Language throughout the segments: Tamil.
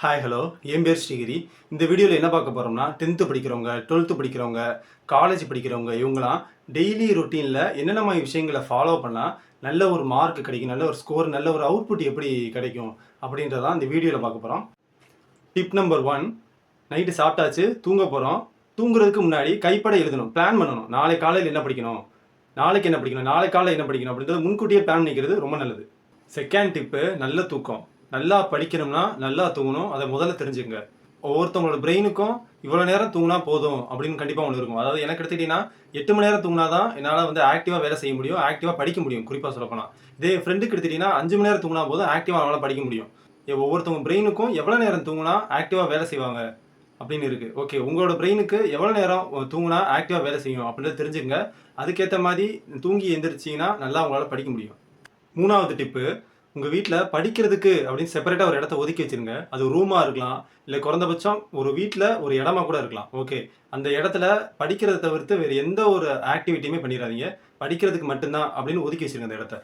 ஹாய் ஹலோ என் பேர் ஸ்ரீகிரி. இந்த வீடியோவில் என்ன பார்க்க போகிறோம்னா 10th படிக்கிறவங்க, 12th படிக்கிறவங்க, காலேஜ் படிக்கிறவங்க இவங்களாம் டெய்லி ரொட்டீனில் என்னென்ன மாதிரி விஷயங்களை ஃபாலோ பண்ணால் நல்ல ஒரு மார்க் கிடைக்கும், நல்ல ஒரு ஸ்கோர், நல்ல ஒரு அவுட்புட் எப்படி கிடைக்கும் அப்படின்றதான் இந்த வீடியோவில் பார்க்க போகிறோம். டிப் நம்பர் 1, நைட்டு சாப்பிட்டாச்சு, தூங்க போகிறோம். தூங்குறதுக்கு முன்னாடி கைப்பட எழுதணும், பிளான் பண்ணணும். நாளை காலையில் என்ன படிக்கணும், நாளைக்கு என்ன படிக்கணும், நாளை காலையில் என்ன படிக்கணும் அப்படின்றத முன்கூட்டியே பிளான் பண்ணிக்கிறது ரொம்ப நல்லது. செகண்ட் டிப்பு, நல்ல தூக்கம். நல்லா படிக்கணும்னா நல்லா தூங்கணும். அதை முதல்ல தெரிஞ்சுக்கங்க. ஒவ்வொருத்தவங்களோட பிரெயினுக்கும் இவ்வளோ நேரம் தூங்கினா போதும் அப்படின்னு கண்டிப்பாக ஒன்று இருக்கும். அதாவது எனக்கு எடுத்துக்கிட்டிங்கன்னா 8 மணி நேரம் தூங்கினா தான் என்னால் வந்து ஆக்டிவாக வேலை செய்ய முடியும், ஆக்டிவாக படிக்க முடியும். குறிப்பாக சொல்லப்போனால் இதே ஃப்ரெண்டுக்கு எடுத்துக்கிட்டிங்கன்னா 5 மணி நேரம் தூங்கினா போதும், ஆக்டிவாக அவனால் படிக்க முடியும். ஒவ்வொருத்தவங்க பிரெயினுக்கும் எவ்வளோ நேரம் தூங்கினா ஆக்டிவாக வேலை செய்வாங்க அப்படின்னு இருக்குது. ஓகே, உங்களோட பிரெயினுக்கு எவ்வளோ நேரம் தூங்கினா ஆக்டிவாக வேலை செய்யும் அப்படின்றத தெரிஞ்சுக்கங்க. அதுக்கேற்ற மாதிரி தூங்கி எந்திரிச்சிங்கன்னா நல்லா உங்களால் படிக்க முடியும். 3வது டிப்பு, உங்கள் வீட்டில் படிக்கிறதுக்கு அப்படின்னு செப்பரேட்டாக ஒரு இடத்த ஒதுக்கி வச்சுருங்க. அது ரூமாக இருக்கலாம், இல்லை குறைந்தபட்சம் ஒரு வீட்டில் ஒரு இடமா கூட இருக்கலாம். ஓகே, அந்த இடத்துல படிக்கிறத தவிர்த்து வேறு எந்த ஒரு ஆக்டிவிட்டியுமே பண்ணிடாதீங்க. படிக்கிறதுக்கு மட்டும்தான் அப்படின்னு ஒதுக்கி வச்சுருங்க அந்த இடத்த.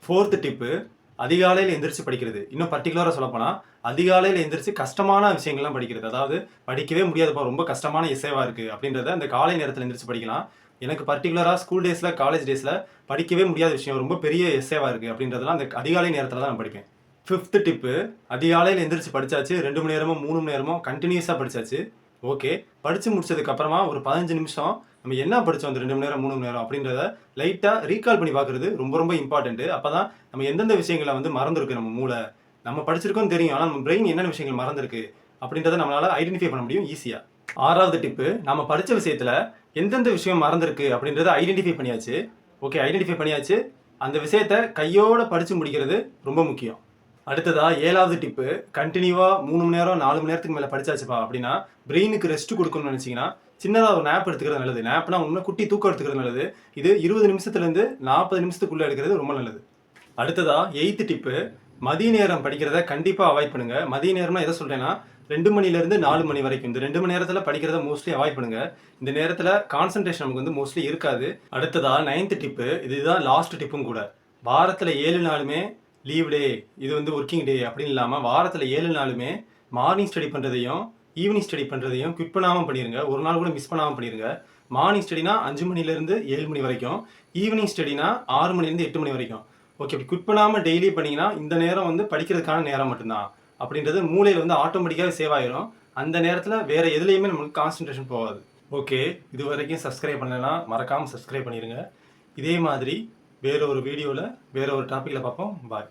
4th டிப்பு, அதிகாலையில் எந்திரிச்சு படிக்கிறது. இன்னும் பர்டிகுலராக சொல்லப்போனால் அதிகாலையில் எந்திரிச்சு கஷ்டமான விஷயங்கள்லாம் படிக்கிறது. அதாவது படிக்கவே முடியாதுப்பா, ரொம்ப கஷ்டமான இசைவாக இருக்குது அப்படின்றத அந்த காலை நேரத்தில் எந்திரிச்சு படிக்கலாம். எனக்கு பர்டிகுலராக ஸ்கூல் டேஸில், காலேஜ் டேஸில் படிக்கவே முடியாத விஷயம், ரொம்ப பெரிய எஸ்ஸேவாக இருக்குது அப்படின்றதெல்லாம் அந்த அதிகாலை நேரத்தில் தான் நான் படிப்பேன். 5th டிப்பு, அதிகாலையில் எந்திரிச்சு படித்தாச்சு, 2 மணி நேரமோ 3 மணி நேரமோ கண்டினியூஸாக படித்தாச்சு. ஓகே, படித்து முடிச்சதுக்கப்புறமா ஒரு 15 நிமிஷம் நம்ம என்ன படித்தோம் அந்த 2 மணி நேரம் 3 மணி நேரம் அப்படின்றத லைட்டாக ரீகால் பண்ணி பார்க்குறது ரொம்ப ரொம்ப இம்பார்ட்டன்ட்டு. அப்போ தான் நம்ம எந்தெந்த விஷயங்களை வந்து மறந்துருக்கு நம்ம மூளை. நம்ம படிச்சிருக்கோம் தெரியும், ஆனால் நம்ம பிரெயின் என்னென்ன விஷயங்கள் மறந்துருக்கு அப்படின்றத நம்மளால் ஐடென்டிஃபை பண்ண முடியும் ஈஸியாக. 6வது டிப்பு, நம்ம படித்த விஷயத்தில் எந்தெந்த விஷயம் மறந்துருக்கு அப்படின்றத ஐடென்டிஃபை பண்ணியாச்சு. ஓகே, ஐடென்டிஃபை பண்ணியாச்சு. அந்த விஷயத்தை கையோடு படித்து முடிக்கிறது ரொம்ப முக்கியம். அடுத்ததாக 7வது டிப்பு, கண்டினியூவாக 3 மணி நேரம் 4 மணி நேரத்துக்கு மேலே படித்தாச்சுப்பா அப்படின்னா பிரெயினுக்கு ரெஸ்ட் கொடுக்கணும்னு நினச்சிங்கன்னா சின்னதாக ஒரு நேப் எடுத்துக்கிறது நல்லது. நேப்னா உண்மை குட்டி தூக்கம் எடுத்துக்கிறது நல்லது. இது 20 நிமிஷத்துலேருந்து 40 நிமிஷத்துக்குள்ளே எடுக்கிறது ரொம்ப நல்லது. அடுத்ததாக 8th டிப்பு, மதிய நேரம் படிக்கிறத கண்டிப்பாக அவாய்ட் பண்ணுங்கள். மதிய நேரம்னா எதை சொல்கிறேன்னா 2 மணிலேருந்து 4 மணி வரைக்கும் இந்த 2 மணி நேரத்தில் படிக்கிறத மோஸ்ட்லி அவாய்ட் பண்ணுங்கள். இந்த நேரத்தில் கான்சன்ட்ரேஷன் நமக்கு வந்து மோஸ்ட்லி இருக்காது. அடுத்ததாக 9th டிப்பு, இதுதான் லாஸ்ட் டிப்பும் கூட. வாரத்தில் 7 நாளுமே லீவ் டே, இது வந்து ஒர்க்கிங் டே அப்படின்னு இல்லாமல் வாரத்தில் 7 நாளுமே மார்னிங் ஸ்டடி பண்ணுறதையும் ஈவினிங் ஸ்டடி பண்ணுறதையும் குவிட் பண்ணாமல் பண்ணிடுங்க. ஒரு நாள் கூட மிஸ் பண்ணாமல் பண்ணிடுங்க. மார்னிங் ஸ்டடினா 5 மணிலேருந்து 7 மணி வரைக்கும், ஈவினிங் ஸ்டடினா 6 மணிலேருந்து 8 மணி வரைக்கும். ஓகே, அப்படி குவிட் பண்ணாமல் டெய்லி பண்ணிங்கன்னா இந்த நேரம் வந்து படிக்கிறதுக்கான நேரம் மட்டும்தான் அப்படின்றது மூளையில் வந்து ஆட்டோமேட்டிக்காக சேவ் ஆகிரும். அந்த நேரத்தில் வேறு எதுலேயுமே நம்மளுக்கு கான்சன்ட்ரேஷன் போகாது. ஓகே, இது வரைக்கும் சப்ஸ்கிரைப் பண்ணலைன்னா மறக்காமல் சப்ஸ்கிரைப் பண்ணிடுங்க. இதே மாதிரி வேறு ஒரு வீடியோவில் வேறு ஒரு டாப்பிக்கில் பார்ப்போம். பாய்.